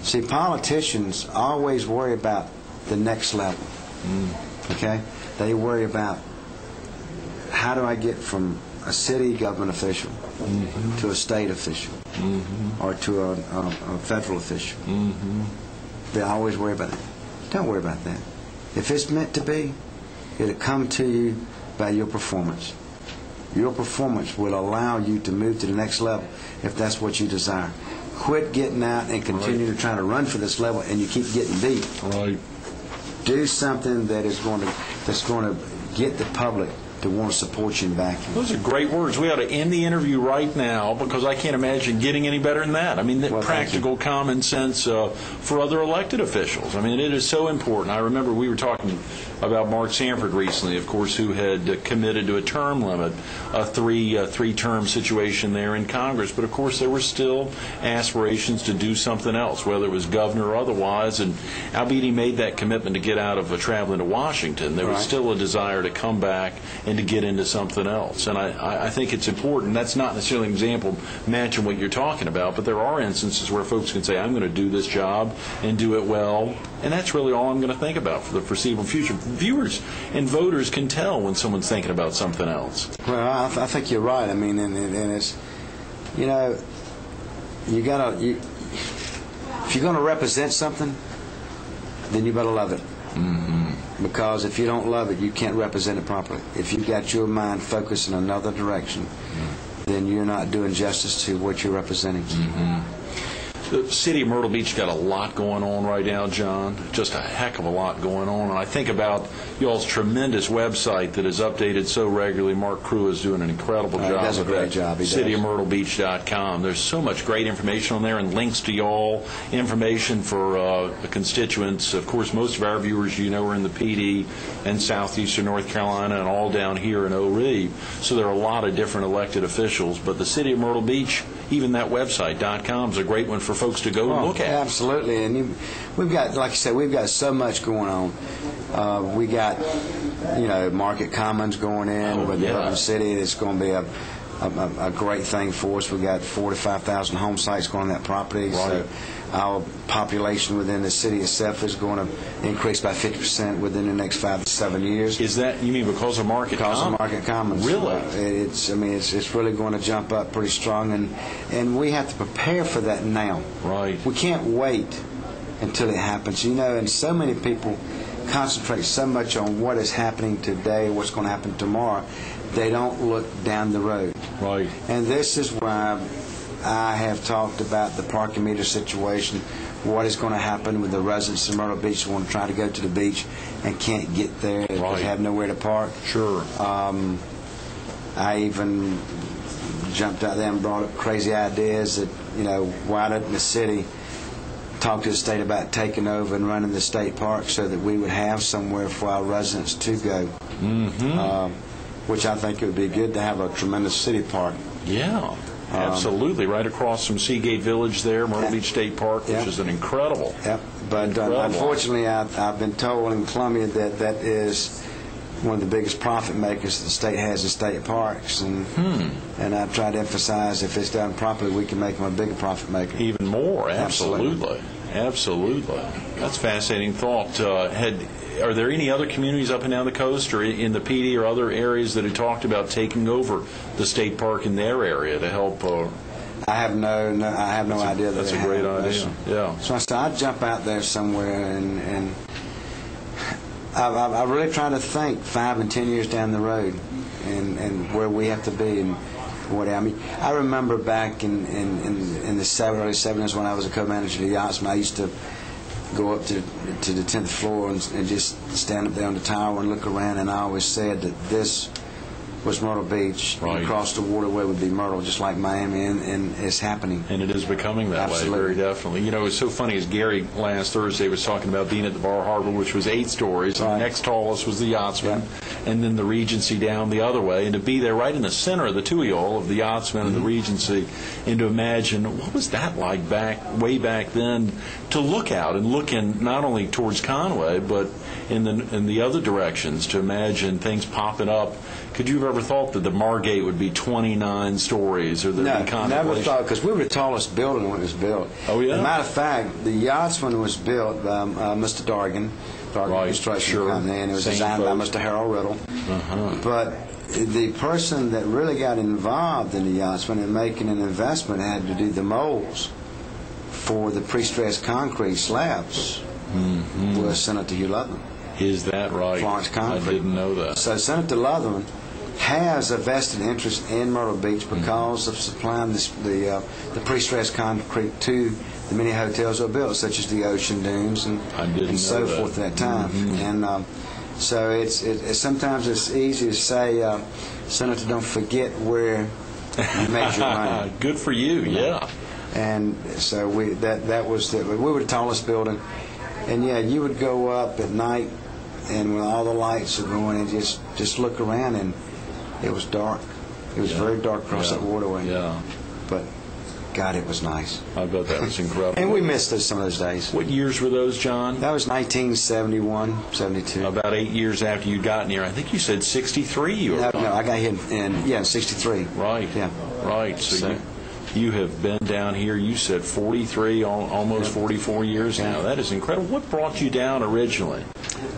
See, politicians always worry about the next level. Okay? They worry about how do I get from a city government official to a state official or to a federal official. They always worry about that. Don't worry about that. If it's meant to be, it'll come to you by your performance. Your performance will allow you to move to the next level if that's what you desire. Quit getting out and continue to try to run for this level, and you keep getting beat. Right. Do something that's going to get the public to want to support you and back you. Those are great words. We ought to end the interview right now because I can't imagine getting any better than that. I mean, practical common sense for other elected officials. I mean, it is so important. I remember we were talking about Mark Sanford recently, of course, who had committed to a term limit, a three-term situation there in Congress. But, of course, there were still aspirations to do something else, whether it was governor or otherwise. And albeit he made that commitment to get out of traveling to Washington, there was still a desire to come back and to get into something else. And I think it's important. That's not necessarily an example matching what you're talking about, but there are instances where folks can say, I'm going to do this job and do it well, and that's really all I'm going to think about for the foreseeable future. Viewers and voters can tell when someone's thinking about something else. Well, I think you're right. I mean, and it's, you know, if you're going to represent something, then you better love it. Because if you don't love it, you can't represent it properly. If you've got your mind focused in another direction, then you're not doing justice to what you're representing. The city of Myrtle Beach got a lot going on right now, John. Just a heck of a lot going on. And I think about y'all's tremendous website that is updated so regularly. Mark Crew is doing an incredible job. He does a great job. CityofMyrtleBeach.com. There's so much great information on there and links to y'all, information for the constituents. Of course, most of our viewers, you know, are in the PD and southeastern North Carolina and all down here in O'Ree. So there are a lot of different elected officials. But the City of Myrtle Beach, even that website.com is a great one for folks to go look at. Absolutely, and we've got, like I said, we've got so much going on. We got, you know, Market Commons going in with the city. It's going to be a great thing for us. We've got 4,000 to 5,000 home sites going on that property. Right. So our population within the city itself is going to increase by 50% within the next 5 to 7 years. Is that, you mean because of Market Commons? Because of Market Commons. Really? It's really going to jump up pretty strong, and we have to prepare for that now. Right. We can't wait until it happens. You know, and so many people concentrate so much on what is happening today, what's going to happen tomorrow, they don't look down the road. Right. And this is why I have talked about the parking meter situation, what is going to happen with the residents of Myrtle Beach who want to try to go to the beach and can't get there because they have nowhere to park. Sure. I even jumped out there and brought up crazy ideas that, you know, why doesn't the city talk to the state about taking over and running the state park so that we would have somewhere for our residents to go. Which I think it would be good to have a tremendous city park. Yeah. Absolutely, right across from Seagate Village there, Myrtle Beach State Park, which is an incredible. But unfortunately, I've been told in Columbia that is one of the biggest profit makers the state has in state parks, and I've tried to emphasize if it's done properly, we can make them a bigger profit maker. Even more, absolutely. That's a fascinating thought. Are there any other communities up and down the coast or in the PD or other areas that have talked about taking over the state park in their area to help? I have no idea. That's a great idea. Yeah. So I said I'd jump out there somewhere, and I really try to think 5 and 10 years down the road, and where we have to be, and what I mean. I remember back in the early 70s when I was a co-manager of the Yachtsman, I used to go up to the 10th floor and just stand up there on the tower and look around, and I always said that this was Myrtle Beach. Right. Across the waterway would be Myrtle, just like Miami, and it's happening. And it is becoming that way, very definitely. You know, it's so funny, as Gary last Thursday was talking about being at the Bar Harbor, which was 8 stories, and the next tallest was the Yachtsman, and then the Regency down the other way, and to be there right in the center of the Tuiol of the Yachtsman and the Regency, and to imagine what was that like way back then, to look out and look in not only towards Conway but in the other directions, to imagine things popping up. Could you have ever thought that the Margate would be 29 stories, or there'd be contemplation? Never thought, because we were the tallest building when it was built. Oh, yeah? As a matter of fact, the Yachtsman was built by Mr. Dargan Construction Company, and it was designed by Mr. Harold Riddle. But the person that really got involved in the Yachtsman and making an investment had to do the molds for the pre-stressed concrete slabs was Senator Hugh Loveland. Is that right? Florence Concrete. I didn't know that. So Senator Loveland has a vested interest in Myrtle Beach because of supplying the pre-stressed concrete to the many hotels that were built, such as the Ocean Dunes and so forth at that time. And so it's sometimes it's easy to say, Senator, don't forget where you made your money. Good for you, yeah. And so we were the tallest building, and yeah, you would go up at night, and when all the lights are going, and just look around, and it was dark. It was very dark across that waterway. Yeah. But God, it was nice. I bet that was incredible. And we missed some of those days. What years were those, John? That was 1971, 72. About 8 years after you'd gotten here. I think you said 63 you were No, I got here in 63. Right. Yeah. Right. So you have been down here, you said 43, almost 44 years now. That is incredible. What brought you down originally?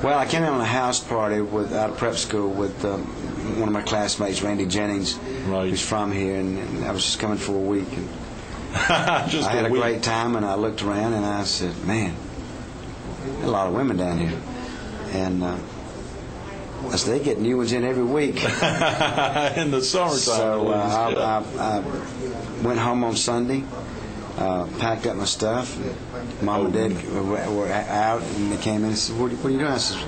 Well, I came in on a house party out of prep school with one of my classmates, Randy Jennings, who's from here, and I was just coming for a week. And I had a great time, and I looked around, and I said, man, there's a lot of women down here. And I said, they get new ones in every week. In the summertime. So I went home on Sunday, packed up my stuff. Mom and Dad were out, and they came in and said, what are you doing? I said,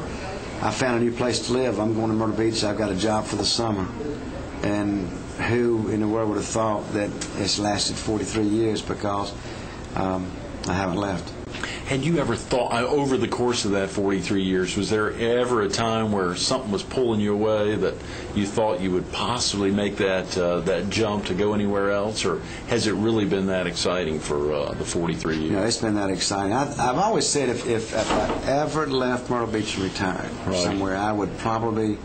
I found a new place to live. I'm going to Myrtle Beach. I've got a job for the summer. And who in the world would have thought that it's lasted 43 years, because I haven't left. Had you ever thought, over the course of that 43 years, was there ever a time where something was pulling you away that you thought you would possibly make that jump to go anywhere else, or has it really been that exciting for the 43 years? It's been that exciting. I've always said if I ever left Myrtle Beach and retired somewhere, I would probably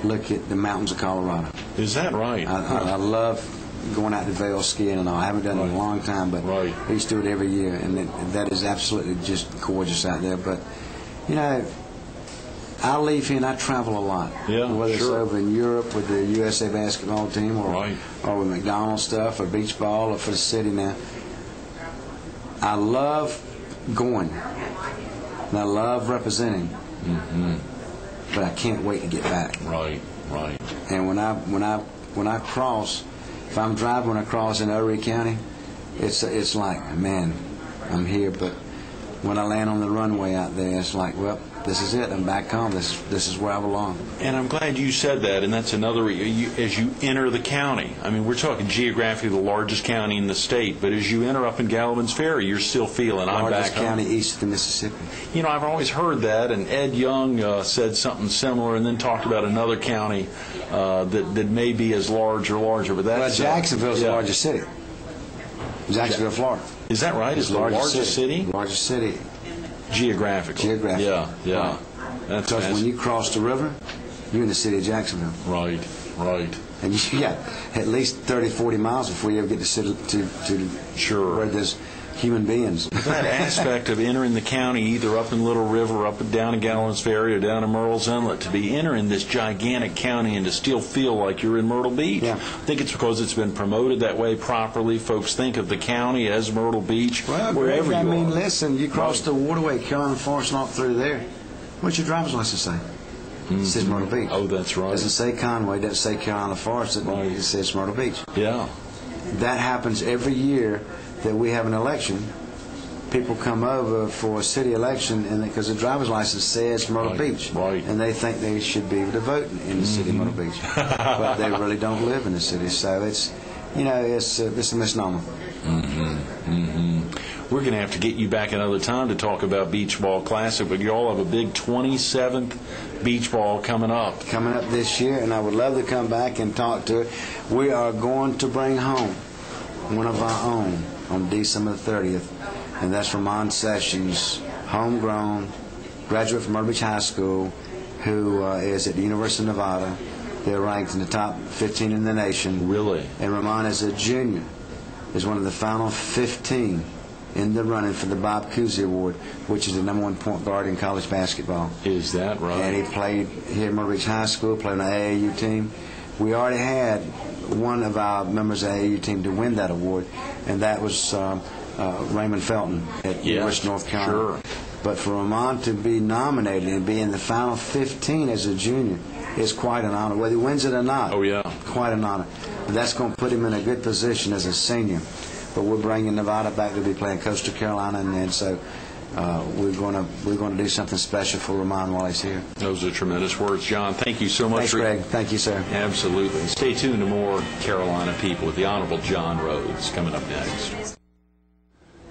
look at the mountains of Colorado. Is that right? I love going out to Vail skiing and all. I haven't done it in a long time, but we used to do it every year, and that is absolutely just gorgeous out there. But, I leave here and I travel a lot. Yeah, whether it's over in Europe with the USA basketball team, or with McDonald's stuff, or beach ball, or for the city now. I love going, and I love representing, but I can't wait to get back. Right. And when I cross, if I'm driving when I cross in Erie County, it's like, man, I'm here. But when I land on the runway out there, it's like, well, this is it. I'm back home. This is where I belong. And I'm glad you said that. And that's another, as you enter the county, I mean, we're talking geographically the largest county in the state, but as you enter up in Gallivan's Ferry, you're still feeling, I'm back home. Largest county east of the Mississippi. I've always heard that, and Ed Young said something similar, and then talked about another county that may be as large or larger. But that's Jacksonville's the largest city. Jacksonville, Florida. Is that right? Is the largest city? Largest city. Geographically. Yeah. Right. That's because when you cross the river, you're in the city of Jacksonville. Right. And you got at least 30, 40 miles before you ever get to where there's human beings. That aspect of entering the county, either up in Little River, up and down in Gallivan's Ferry, or down in Myrtle's Inlet, to be entering this gigantic county and to still feel like you're in Myrtle Beach. Yeah. I think it's because it's been promoted that way properly. Folks think of the county as Myrtle Beach, wherever you are. Listen, you cross the waterway, Carolina Forest, and up through there. What's your driver's license say? It says Myrtle Beach. Oh, that's right. It doesn't say Conway, it doesn't say Carolina Forest, it says Myrtle Beach. Yeah. That happens every year that we have an election. People come over for a city election, and because the driver's license says Myrtle Beach, and they think they should be able to vote in the city of Myrtle Beach, but they really don't live in the city. So it's a misnomer. we're going to have to get you back another time to talk about Beach Ball Classic, but you all have a big 27th Beach Ball coming up. Coming up this year, and I would love to come back and talk to it. We are going to bring home one of our own on December the 30th, and that's Ramon Sessions, homegrown, graduate from Myrtle Beach High School, who is at the University of Nevada. They're ranked in the top 15 in the nation. Really? And Ramon, as a junior, is one of the final 15 in the running for the Bob Cousy Award, which is the #1 point guard in college basketball. Is that right? And he played here at Myrtle Beach High School, played on the AAU team. We already had one of our members of the AAU team to win that award, and that was Raymond Felton at University of North Carolina. Sure. But for Ramon to be nominated and be in the final 15 as a junior is quite an honor, whether he wins it or not. Oh, yeah. Quite an honor. That's going to put him in a good position as a senior. But we're bringing Nevada back to be playing Coastal Carolina, and so we're going to do something special for Ramon while he's here. Those are tremendous words, John. Thank you so much. Thanks, Greg. Thank you, sir. Absolutely. Stay tuned to more Carolina People with the Honorable John Rhodes coming up next.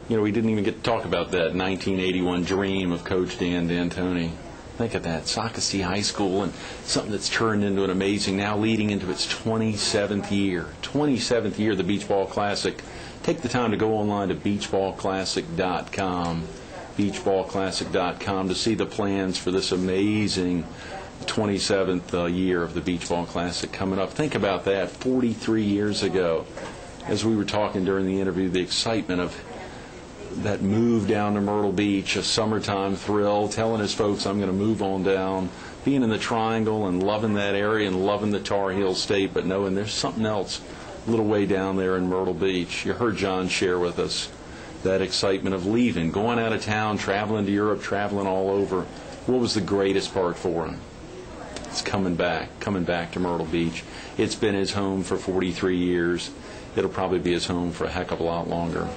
You know, we didn't even get to talk about that 1981 dream of Coach Dan D'Antoni. Think of that, Socastee High School, and something that's turned into an amazing, now leading into its 27th year. 27th year of the Beach Ball Classic. Take the time to go online to beachballclassic.com. beachballclassic.com to see the plans for this amazing 27th year of the Beach Ball Classic coming up. Think about that, 43 years ago. As we were talking during the interview, the excitement of that move down to Myrtle Beach, a summertime thrill, telling his folks, I'm going to move on down, being in the Triangle and loving that area and loving the Tar Heel State, but knowing there's something else a little way down there in Myrtle Beach. You heard John share with us that excitement of leaving, going out of town, traveling to Europe, traveling all over. What was the greatest part for him? It's coming back to Myrtle Beach. It's been his home for 43 years. It'll probably be his home for a heck of a lot longer.